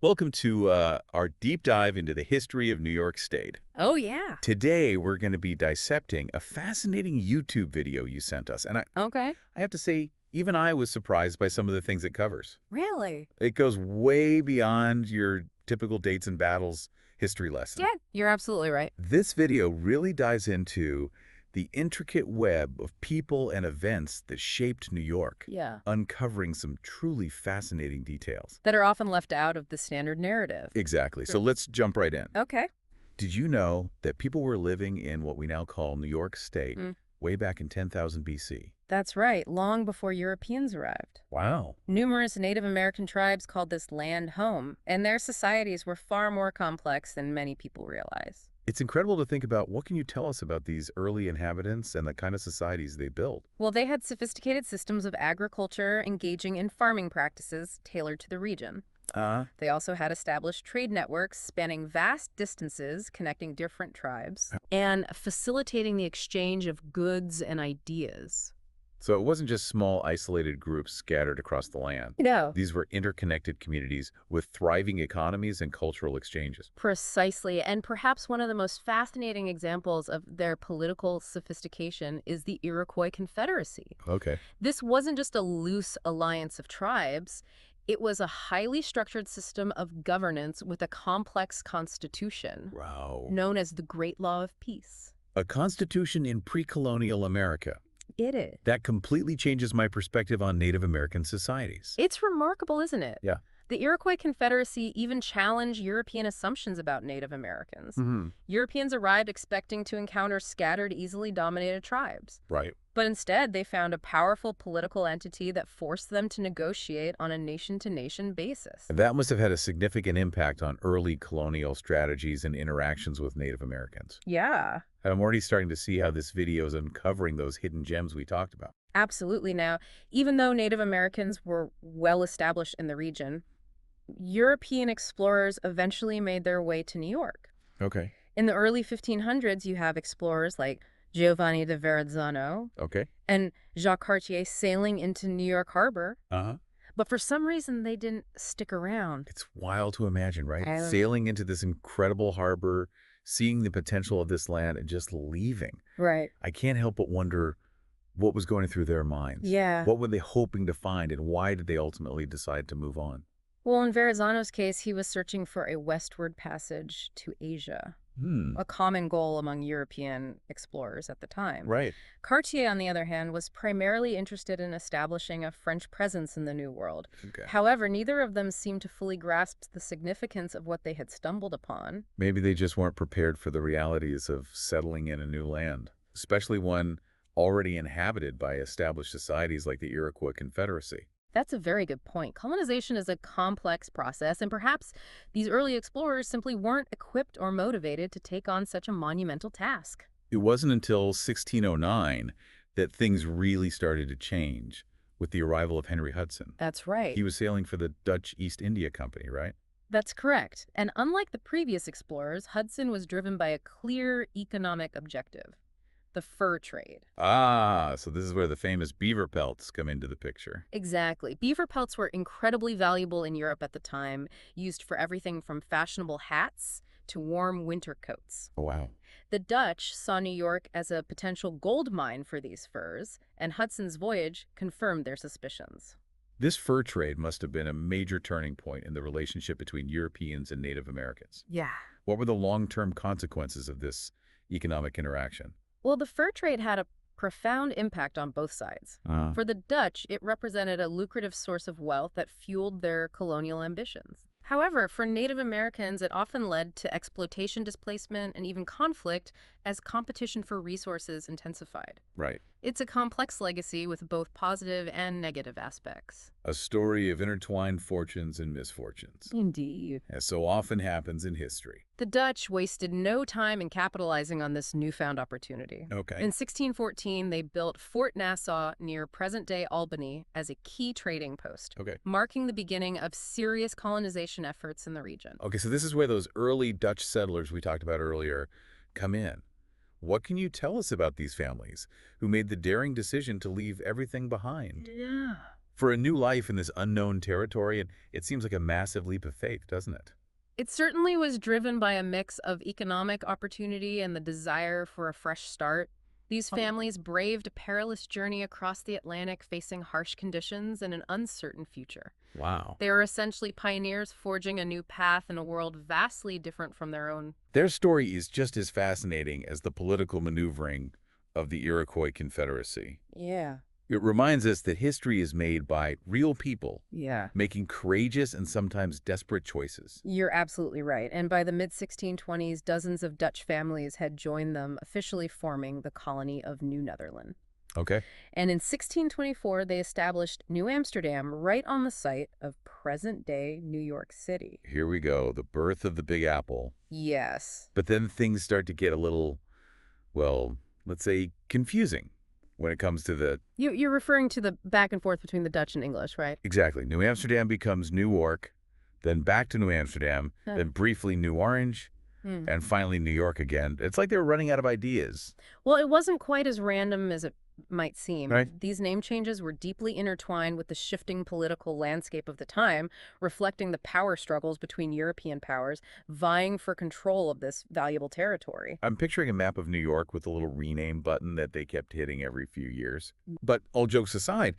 Welcome to our deep dive into the history of New York State. Oh, yeah. Today, we're going to be dissecting a fascinating YouTube video you sent us. And Okay. I have to say, even I was surprised by some of the things it covers. Really? It goes way beyond your typical dates and battles history lesson. Yeah, you're absolutely right. This video really dives into the intricate web of people and events that shaped New York, Yeah. uncovering some truly fascinating details. That are often left out of the standard narrative. Exactly. So let's jump right in. Okay. Did you know that people were living in what we now call New York State Mm. way back in 10,000 BC? That's right, long before Europeans arrived. Wow. Numerous Native American tribes called this land home, and their societies were far more complex than many people realize. It's incredible to think about. What can you tell us about these early inhabitants and the kind of societies they built? Well, they had sophisticated systems of agriculture engaging in farming practices tailored to the region. They also had established trade networks spanning vast distances, connecting different tribes, and facilitating the exchange of goods and ideas. So it wasn't just small, isolated groups scattered across the land. No. These were interconnected communities with thriving economies and cultural exchanges. Precisely, and perhaps one of the most fascinating examples of their political sophistication is the Iroquois Confederacy. Okay. This wasn't just a loose alliance of tribes. It was a highly structured system of governance with a complex constitution, Wow. known as the Great Law of Peace. A constitution in pre-colonial America. It is. That completely changes my perspective on Native American societies. It's remarkable, isn't it? Yeah. The Iroquois Confederacy even challenged European assumptions about Native Americans. Europeans arrived expecting to encounter scattered, easily dominated tribes. Right. But instead, they found a powerful political entity that forced them to negotiate on a nation-to-nation basis. That must have had a significant impact on early colonial strategies and interactions with Native Americans. Yeah, I'm already starting to see how this video is uncovering those hidden gems we talked about. absolutely. Now, even though Native Americans were well established in the region, European explorers eventually made their way to New York. Okay. In the early 1500s, you have explorers like Giovanni de Verrazzano Okay. and Jacques Cartier sailing into New York Harbor, Uh-huh. but for some reason they didn't stick around. It's wild to imagine, right? I don't- Sailing into this incredible harbor, seeing the potential of this land, and just leaving. Right. I can't help but wonder what was going through their minds. Yeah. What were they hoping to find, and why did they ultimately decide to move on? Well, in Verrazzano's case, he was searching for a westward passage to Asia, a common goal among European explorers at the time. Right. Cartier, on the other hand, was primarily interested in establishing a French presence in the New World. Okay. However, neither of them seemed to fully grasp the significance of what they had stumbled upon. Maybe they just weren't prepared for the realities of settling in a new land, especially one already inhabited by established societies like the Iroquois Confederacy. That's a very good point. Colonization is a complex process, and perhaps these early explorers simply weren't equipped or motivated to take on such a monumental task. It wasn't until 1609 that things really started to change with the arrival of Henry Hudson. That's right. He was sailing for the Dutch East India Company, right? That's correct. And unlike the previous explorers, Hudson was driven by a clear economic objective: the fur trade. Ah, so this is where the famous beaver pelts come into the picture. Exactly. Beaver pelts were incredibly valuable in Europe at the time, used for everything from fashionable hats to warm winter coats. Oh, wow. The Dutch saw New York as a potential gold mine for these furs, and Hudson's voyage confirmed their suspicions. This fur trade must have been a major turning point in the relationship between Europeans and Native Americans. Yeah. What were the long-term consequences of this economic interaction? Well, the fur trade had a profound impact on both sides. For the Dutch, it represented a lucrative source of wealth that fueled their colonial ambitions. However, for Native Americans, it often led to exploitation, displacement, and even conflict as competition for resources intensified. Right. It's a complex legacy with both positive and negative aspects. A story of intertwined fortunes and misfortunes, Indeed. as so often happens in history. The Dutch wasted no time in capitalizing on this newfound opportunity. Okay. In 1614, they built Fort Nassau near present-day Albany as a key trading post, Okay. marking the beginning of serious colonization efforts in the region. Okay, so this is where those early Dutch settlers we talked about earlier come in. What can you tell us about these families who made the daring decision to leave everything behind? Yeah. For a new life in this unknown territory, and it seems like a massive leap of faith, doesn't it? It certainly was driven by a mix of economic opportunity and the desire for a fresh start. These families braved a perilous journey across the Atlantic, facing harsh conditions and an uncertain future. Wow. They were essentially pioneers forging a new path in a world vastly different from their own. Their story is just as fascinating as the political maneuvering of the Iroquois Confederacy. Yeah. It reminds us that history is made by real people Yeah. making courageous and sometimes desperate choices. You're absolutely right. And by the mid-1620s, dozens of Dutch families had joined them, officially forming the colony of New Netherland. Okay. And in 1624, they established New Amsterdam right on the site of present-day New York City. Here we go, the birth of the Big Apple. Yes. But then things start to get a little, well, let's say confusing when it comes to the... You're referring to the back and forth between the Dutch and English, right? Exactly. New Amsterdam becomes New York, then back to New Amsterdam, Huh. then briefly New Orange, and finally New York again. It's like they were running out of ideas. Well, it wasn't quite as random as it might seem. Right. These name changes were deeply intertwined with the shifting political landscape of the time, reflecting the power struggles between European powers vying for control of this valuable territory. I'm picturing a map of New York with a little rename button that they kept hitting every few years. But all jokes aside,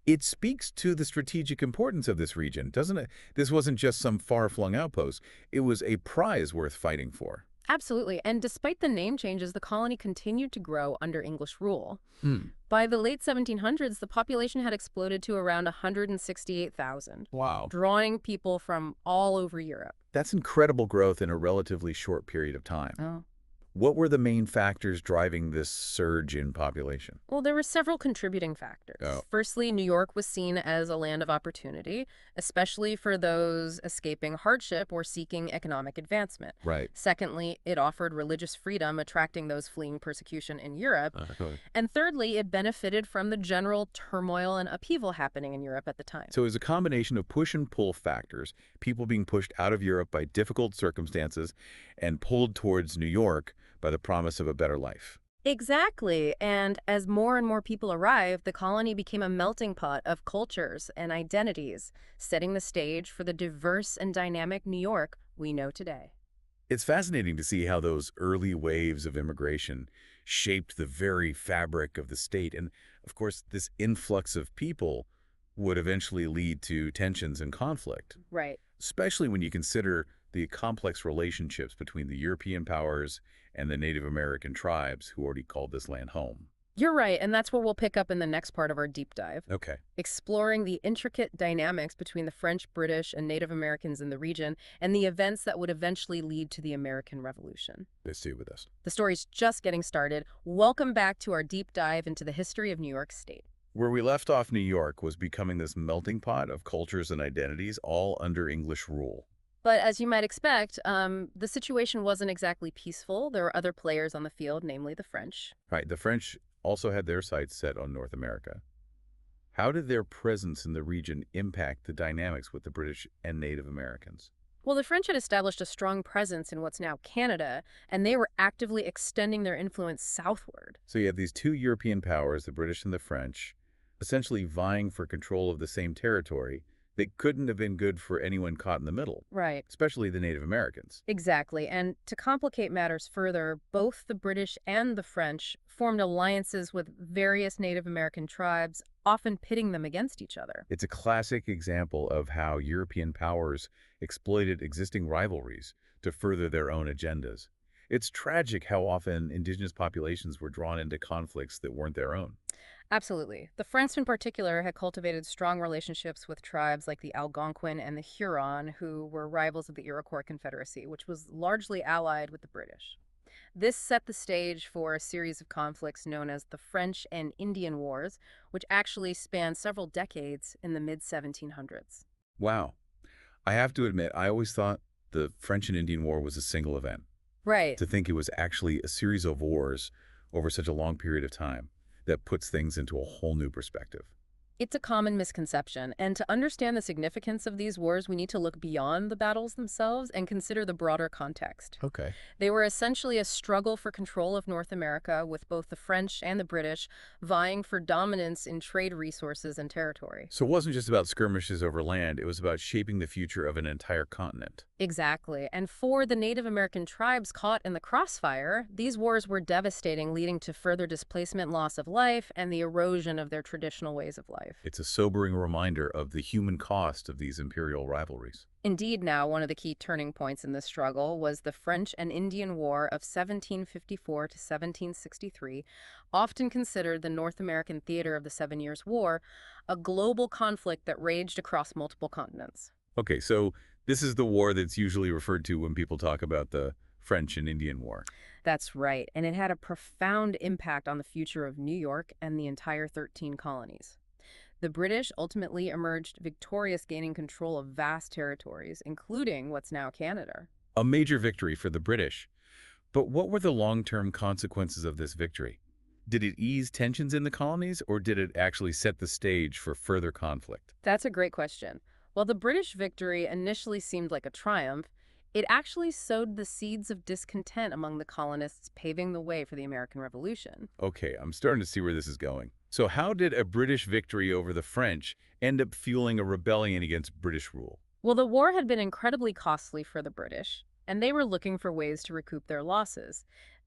it speaks to the strategic importance of this region, doesn't it? This wasn't just some far-flung outpost. It was a prize worth fighting for. Absolutely. And despite the name changes, the colony continued to grow under English rule. Hmm. By the late 1700s, the population had exploded to around 168,000, Wow. drawing people from all over Europe. That's incredible growth in a relatively short period of time. Oh. What were the main factors driving this surge in population? Well, there were several contributing factors. Oh. Firstly, New York was seen as a land of opportunity, especially for those escaping hardship or seeking economic advancement. Right. Secondly, it offered religious freedom, attracting those fleeing persecution in Europe. And thirdly, it benefited from the general turmoil and upheaval happening in Europe at the time. So it was a combination of push and pull factors, people being pushed out of Europe by difficult circumstances and pulled towards New York by the promise of a better life. Exactly. And as more and more people arrived, the colony became a melting pot of cultures and identities, setting the stage for the diverse and dynamic New York we know today. It's fascinating to see how those early waves of immigration shaped the very fabric of the state. And of course, this influx of people would eventually lead to tensions and conflict, Right. especially when you consider the complex relationships between the European powers and the Native American tribes who already called this land home. You're right, and that's what we'll pick up in the next part of our deep dive, Okay. exploring the intricate dynamics between the French, British, and Native Americans in the region and the events that would eventually lead to the American Revolution. Let's stay with us. The story's just getting started. Welcome back to our deep dive into the history of New York State. Where we left off, New York was becoming this melting pot of cultures and identities, all under English rule. But as you might expect, the situation wasn't exactly peaceful. There were other players on the field, namely the French. Right, the French also had their sights set on North America. How did their presence in the region impact the dynamics with the British and Native Americans? Well, the French had established a strong presence in what's now Canada, and they were actively extending their influence southward. So you have these two European powers, the British and the French, essentially vying for control of the same territory that couldn't have been good for anyone caught in the middle, Right. especially the Native Americans. Exactly. And to complicate matters further, both the British and the French formed alliances with various Native American tribes, often pitting them against each other. It's a classic example of how European powers exploited existing rivalries to further their own agendas. It's tragic how often indigenous populations were drawn into conflicts that weren't their own. Absolutely. The French in particular had cultivated strong relationships with tribes like the Algonquin and the Huron, who were rivals of the Iroquois Confederacy, which was largely allied with the British. This set the stage for a series of conflicts known as the French and Indian Wars, which actually spanned several decades in the mid-1700s. Wow. I have to admit, I always thought the French and Indian War was a single event. Right. To think it was actually a series of wars over such a long period of time that puts things into a whole new perspective. It's a common misconception, and to understand the significance of these wars, we need to look beyond the battles themselves and consider the broader context. Okay. They were essentially a struggle for control of North America, with both the French and the British vying for dominance in trade resources and territory. So it wasn't just about skirmishes over land, it was about shaping the future of an entire continent. Exactly. And for the Native American tribes caught in the crossfire, these wars were devastating, leading to further displacement, loss of life, and the erosion of their traditional ways of life. It's a sobering reminder of the human cost of these imperial rivalries. Indeed, now, one of the key turning points in this struggle was the French and Indian War of 1754 to 1763, often considered the North American theater of the Seven Years' War, a global conflict that raged across multiple continents. Okay, so this is the war that's usually referred to when people talk about the French and Indian War. That's right, and it had a profound impact on the future of New York and the entire 13 colonies. The British ultimately emerged victorious, gaining control of vast territories, including what's now Canada. A major victory for the British. But what were the long-term consequences of this victory? Did it ease tensions in the colonies, or did it actually set the stage for further conflict? That's a great question. While the British victory initially seemed like a triumph, it actually sowed the seeds of discontent among the colonists, paving the way for the American Revolution. Okay, I'm starting to see where this is going. So how did a British victory over the French end up fueling a rebellion against British rule? Well, the war had been incredibly costly for the British, and they were looking for ways to recoup their losses.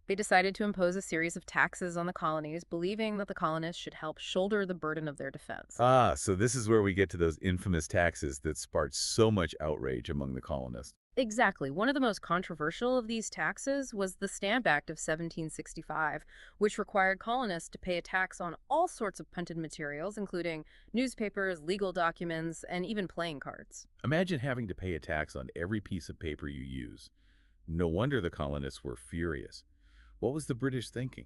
They decided to impose a series of taxes on the colonies, believing that the colonists should help shoulder the burden of their defense. Ah, so this is where we get to those infamous taxes that sparked so much outrage among the colonists. Exactly. One of the most controversial of these taxes was the Stamp Act of 1765, which required colonists to pay a tax on all sorts of printed materials, including newspapers, legal documents, and even playing cards. Imagine having to pay a tax on every piece of paper you use. No wonder the colonists were furious. What was the British thinking?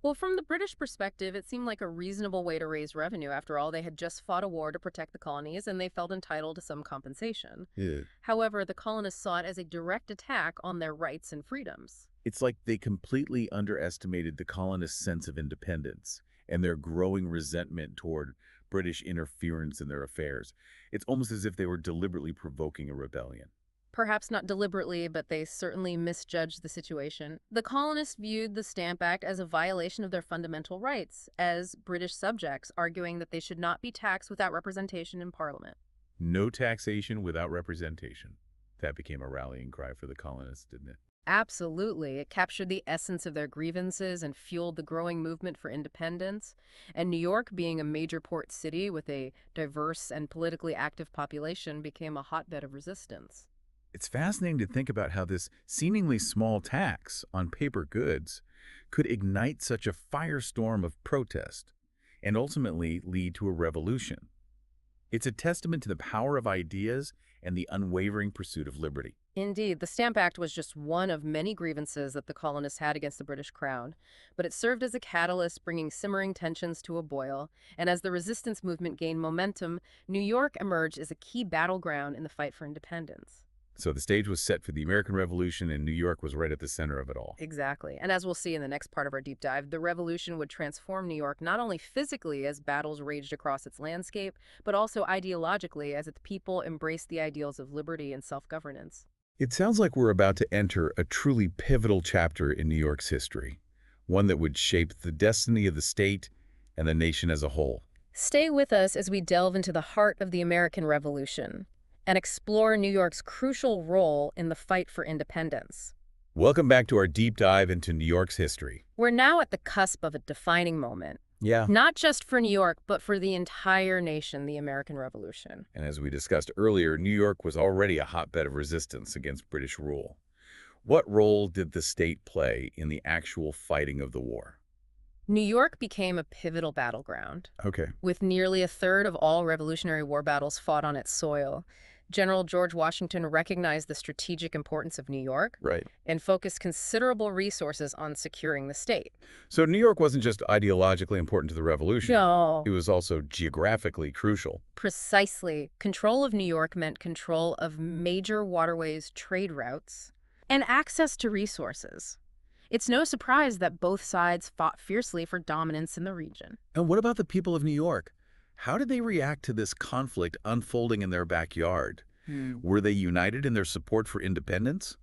Well, from the British perspective, it seemed like a reasonable way to raise revenue. After all, they had just fought a war to protect the colonies, and they felt entitled to some compensation. Yeah. However, the colonists saw it as a direct attack on their rights and freedoms. It's like they completely underestimated the colonists' sense of independence and their growing resentment toward British interference in their affairs. It's almost as if they were deliberately provoking a rebellion. Perhaps not deliberately, but they certainly misjudged the situation. The colonists viewed the Stamp Act as a violation of their fundamental rights as British subjects, arguing that they should not be taxed without representation in Parliament. No taxation without representation. That became a rallying cry for the colonists, didn't it? Absolutely. It captured the essence of their grievances and fueled the growing movement for independence. And New York, being a major port city with a diverse and politically active population, became a hotbed of resistance. It's fascinating to think about how this seemingly small tax on paper goods could ignite such a firestorm of protest and ultimately lead to a revolution. It's a testament to the power of ideas and the unwavering pursuit of liberty. Indeed, the Stamp Act was just one of many grievances that the colonists had against the British Crown, but it served as a catalyst, bringing simmering tensions to a boil. And as the resistance movement gained momentum, New York emerged as a key battleground in the fight for independence. So the stage was set for the American Revolution, and New York was right at the center of it all. Exactly. And as we'll see in the next part of our deep dive, the revolution would transform New York not only physically as battles raged across its landscape, but also ideologically as its people embraced the ideals of liberty and self-governance. It sounds like we're about to enter a truly pivotal chapter in New York's history, one that would shape the destiny of the state and the nation as a whole. Stay with us as we delve into the heart of the American Revolution and explore New York's crucial role in the fight for independence. Welcome back to our deep dive into New York's history. We're now at the cusp of a defining moment, Yeah. not just for New York, but for the entire nation, the American Revolution. And as we discussed earlier, New York was already a hotbed of resistance against British rule. What role did the state play in the actual fighting of the war? New York became a pivotal battleground, Okay. with nearly a third of all Revolutionary War battles fought on its soil. General George Washington recognized the strategic importance of New York Right. and focused considerable resources on securing the state. So New York wasn't just ideologically important to the revolution. No. It was also geographically crucial. Precisely. Control of New York meant control of major waterways, trade routes, and access to resources. It's no surprise that both sides fought fiercely for dominance in the region. And what about the people of New York? How did they react to this conflict unfolding in their backyard? Hmm. Were they united in their support for independence,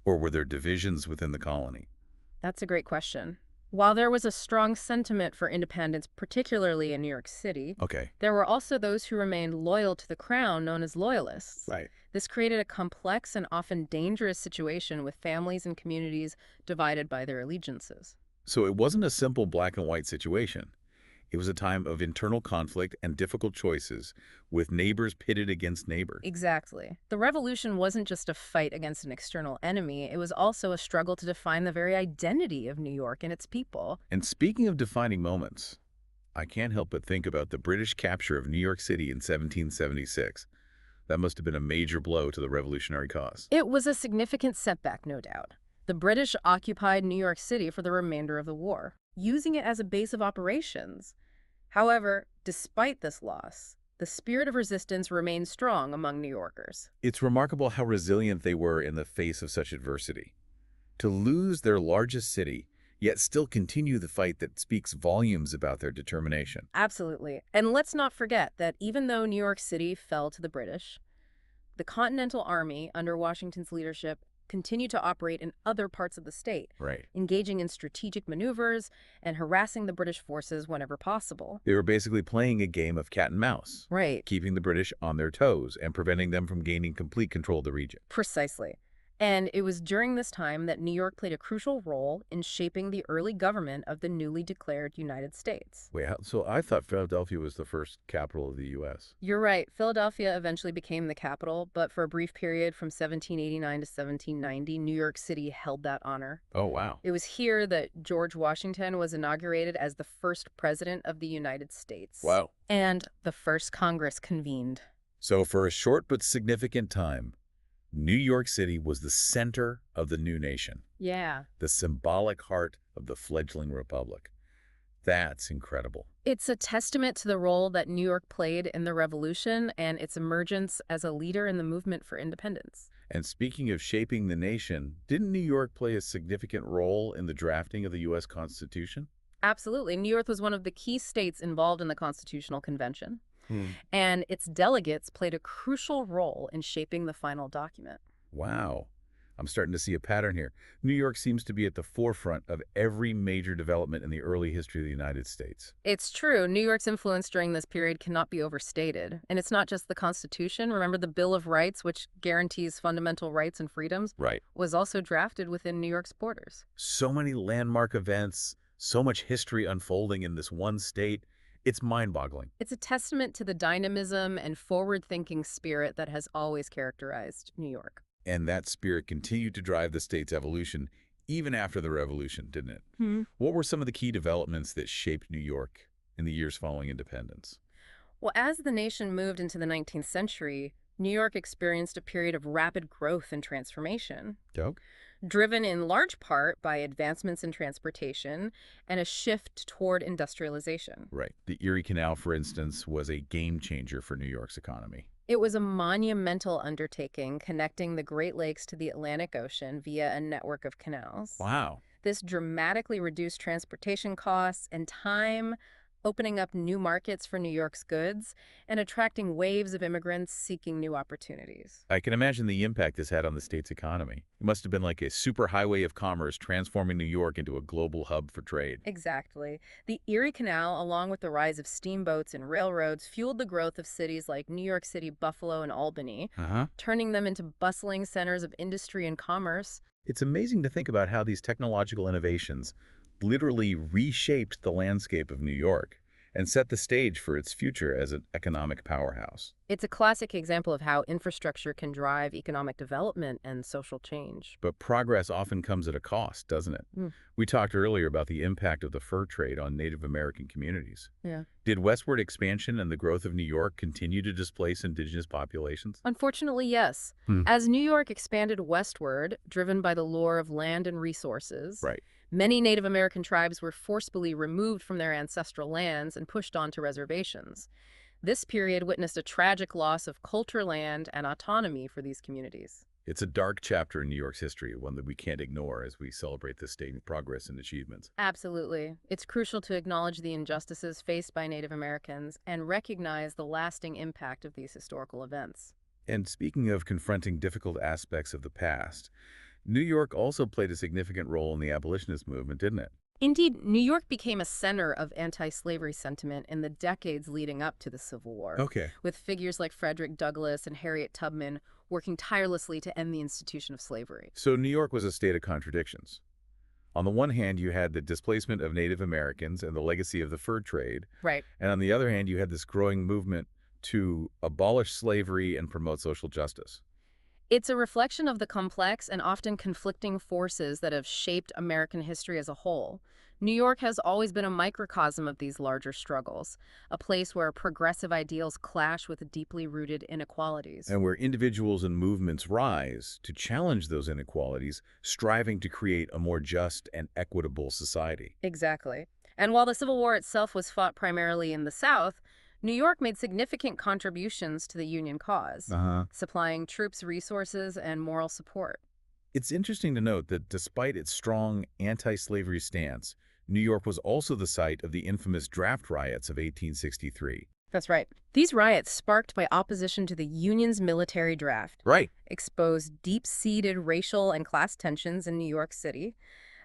or were there divisions within the colony? That's a great question. While there was a strong sentiment for independence, particularly in New York City, Okay. there were also those who remained loyal to the crown, known as loyalists. Right. This created a complex and often dangerous situation with families and communities divided by their allegiances. So it wasn't a simple black and white situation. It was a time of internal conflict and difficult choices, with neighbors pitted against neighbors. Exactly. The revolution wasn't just a fight against an external enemy, it was also a struggle to define the very identity of New York and its people. And speaking of defining moments, I can't help but think about the British capture of New York City in 1776. That must have been a major blow to the revolutionary cause. It was a significant setback, no doubt. The British occupied New York City for the remainder of the war, using it as a base of operations. However, despite this loss, the spirit of resistance remained strong among New Yorkers. It's remarkable how resilient they were in the face of such adversity. To lose their largest city, yet still continue the fight that speaks volumes about their determination. Absolutely. And let's not forget that even though New York City fell to the British, the Continental Army, under Washington's leadership, continued to operate in other parts of the state, Right. engaging in strategic maneuvers and harassing the British forces whenever possible. They were basically playing a game of cat and mouse, Right. keeping the British on their toes and preventing them from gaining complete control of the region. Precisely. And it was during this time that New York played a crucial role in shaping the early government of the newly declared United States. Wait, so I thought Philadelphia was the first capital of the U.S. You're right, Philadelphia eventually became the capital, but for a brief period from 1789 to 1790, New York City held that honor. Oh, wow. It was here that George Washington was inaugurated as the first president of the United States. Wow. And the first Congress convened. So for a short but significant time, New York City was the center of the new nation, Yeah. the symbolic heart of the fledgling republic. That's incredible. It's a testament to the role that New York played in the Revolution and its emergence as a leader in the movement for independence. And speaking of shaping the nation, didn't New York play a significant role in the drafting of the U.S. Constitution? Absolutely. New York was one of the key states involved in the Constitutional Convention, Hmm. and its delegates played a crucial role in shaping the final document. Wow. I'm starting to see a pattern here. New York seems to be at the forefront of every major development in the early history of the United States. It's true. New York's influence during this period cannot be overstated. And it's not just the Constitution. Remember, the Bill of Rights, which guarantees fundamental rights and freedoms, Right. was also drafted within New York's borders. So many landmark events, so much history unfolding in this one state. It's mind-boggling. It's a testament to the dynamism and forward-thinking spirit that has always characterized New York. And that spirit continued to drive the state's evolution even after the revolution, didn't it? Hmm. What were some of the key developments that shaped New York in the years following independence? Well, as the nation moved into the 19th century, New York experienced a period of rapid growth and transformation, Doug? driven in large part by advancements in transportation and a shift toward industrialization. Right. The Erie Canal, for instance, was a game changer for New York's economy. It was a monumental undertaking connecting the Great Lakes to the Atlantic Ocean via a network of canals. Wow. This dramatically reduced transportation costs and time, opening up new markets for New York's goods and attracting waves of immigrants seeking new opportunities. I can imagine the impact this had on the state's economy. It must have been like a superhighway of commerce transforming New York into a global hub for trade. Exactly. The Erie Canal, along with the rise of steamboats and railroads, fueled the growth of cities like New York City, Buffalo, and Albany, turning them into bustling centers of industry and commerce. It's amazing to think about how these technological innovations literally reshaped the landscape of New York and set the stage for its future as an economic powerhouse. It's a classic example of how infrastructure can drive economic development and social change. But progress often comes at a cost, doesn't it? Mm. We talked earlier about the impact of the fur trade on Native American communities. Yeah. Did westward expansion and the growth of New York continue to displace indigenous populations? Unfortunately, yes. Hmm. As New York expanded westward, driven by the lure of land and resources, Right. many Native American tribes were forcibly removed from their ancestral lands and pushed onto reservations. This period witnessed a tragic loss of culture, land, and autonomy for these communities. It's a dark chapter in New York's history, one that we can't ignore as we celebrate the state's progress and achievements. Absolutely. It's crucial to acknowledge the injustices faced by Native Americans and recognize the lasting impact of these historical events. And speaking of confronting difficult aspects of the past, New York also played a significant role in the abolitionist movement, didn't it? Indeed, New York became a center of anti-slavery sentiment in the decades leading up to the Civil War, Okay. with figures like Frederick Douglass and Harriet Tubman working tirelessly to end the institution of slavery. So New York was a state of contradictions. On the one hand, you had the displacement of Native Americans and the legacy of the fur trade. Right. And on the other hand, you had this growing movement to abolish slavery and promote social justice. It's a reflection of the complex and often conflicting forces that have shaped American history as a whole. New York has always been a microcosm of these larger struggles, a place where progressive ideals clash with deeply rooted inequalities. And where individuals and movements rise to challenge those inequalities, striving to create a more just and equitable society. Exactly. And while the Civil War itself was fought primarily in the South, New York made significant contributions to the Union cause, supplying troops resources and moral support. It's interesting to note that despite its strong anti-slavery stance, New York was also the site of the infamous draft riots of 1863. That's right. These riots, sparked by opposition to the Union's military draft, Right. exposed deep-seated racial and class tensions in New York City.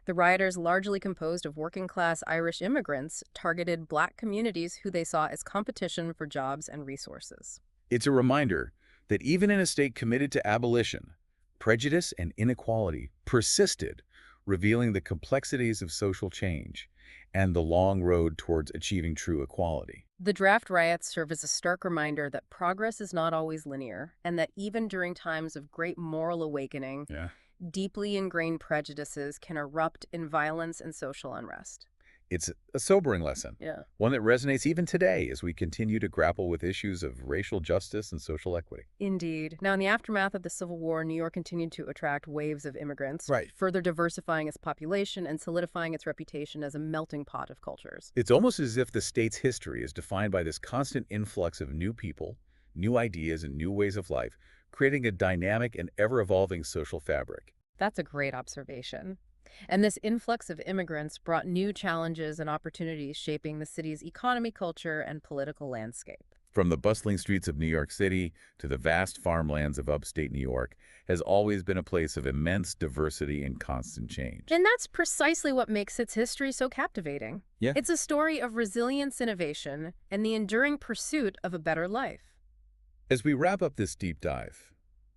The rioters, largely composed of working-class Irish immigrants, targeted Black communities who they saw as competition for jobs and resources. It's a reminder that even in a state committed to abolition, prejudice and inequality persisted, revealing the complexities of social change and the long road towards achieving true equality. The draft riots serve as a stark reminder that progress is not always linear, and that even during times of great moral awakening, Yeah. deeply ingrained prejudices can erupt in violence and social unrest. It's a sobering lesson, Yeah. one that resonates even today as we continue to grapple with issues of racial justice and social equity. Indeed. Now, in the aftermath of the Civil War, New York continued to attract waves of immigrants, Right. further diversifying its population and solidifying its reputation as a melting pot of cultures. It's almost as if the state's history is defined by this constant influx of new people, new ideas, and new ways of life, creating a dynamic and ever-evolving social fabric. That's a great observation. And this influx of immigrants brought new challenges and opportunities shaping the city's economy, culture, and political landscape. From the bustling streets of New York City to the vast farmlands of upstate New York has always been a place of immense diversity and constant change. And that's precisely what makes its history so captivating. Yeah. It's a story of resilience, innovation, and the enduring pursuit of a better life. As we wrap up this deep dive,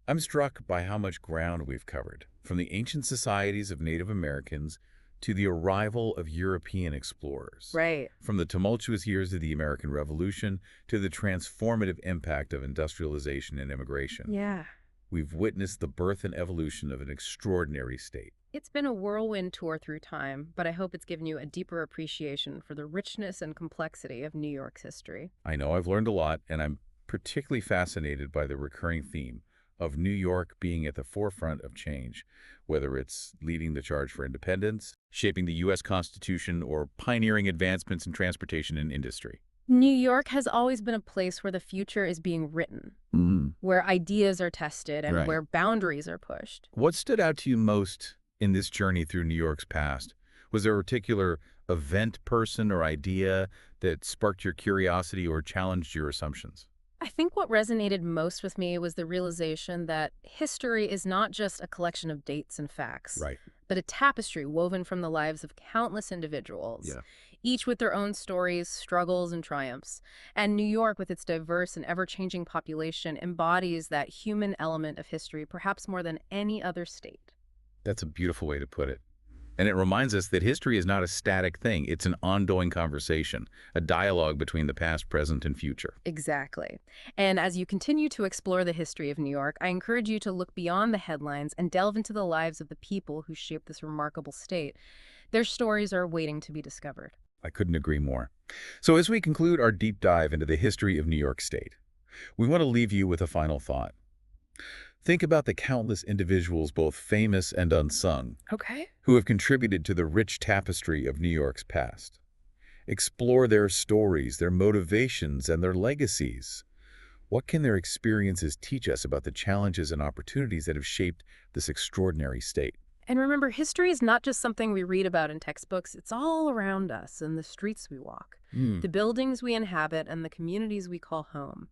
I'm struck by how much ground we've covered, from the ancient societies of Native Americans to the arrival of European explorers. Right. From the tumultuous years of the American Revolution to the transformative impact of industrialization and immigration. Yeah. We've witnessed the birth and evolution of an extraordinary state. It's been a whirlwind tour through time, but I hope it's given you a deeper appreciation for the richness and complexity of New York's history. I know I've learned a lot, and I'm particularly fascinated by the recurring theme of New York being at the forefront of change, whether it's leading the charge for independence, shaping the U.S. Constitution, or pioneering advancements in transportation and industry. New York has always been a place where the future is being written, where ideas are tested, and Right. where boundaries are pushed. What stood out to you most in this journey through New York's past? Was there a particular event, person, or idea that sparked your curiosity or challenged your assumptions? I think what resonated most with me was the realization that history is not just a collection of dates and facts, Right. but a tapestry woven from the lives of countless individuals, Yeah. each with their own stories, struggles, and triumphs. And New York, with its diverse and ever-changing population, embodies that human element of history perhaps more than any other state. That's a beautiful way to put it. And it reminds us that history is not a static thing. It's an ongoing conversation, a dialogue between the past, present, and future. Exactly. And as you continue to explore the history of New York, I encourage you to look beyond the headlines and delve into the lives of the people who shaped this remarkable state. Their stories are waiting to be discovered. I couldn't agree more. So as we conclude our deep dive into the history of New York State, we want to leave you with a final thought. Think about the countless individuals, both famous and unsung, Okay. who have contributed to the rich tapestry of New York's past. Explore their stories, their motivations, and their legacies. What can their experiences teach us about the challenges and opportunities that have shaped this extraordinary state? And remember, history is not just something we read about in textbooks. It's all around us in the streets we walk, Hmm. the buildings we inhabit, and the communities we call home.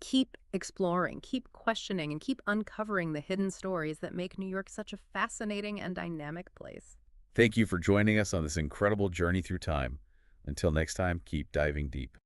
Keep exploring, keep questioning, and keep uncovering the hidden stories that make New York such a fascinating and dynamic place. Thank you for joining us on this incredible journey through time. Until next time, keep diving deep.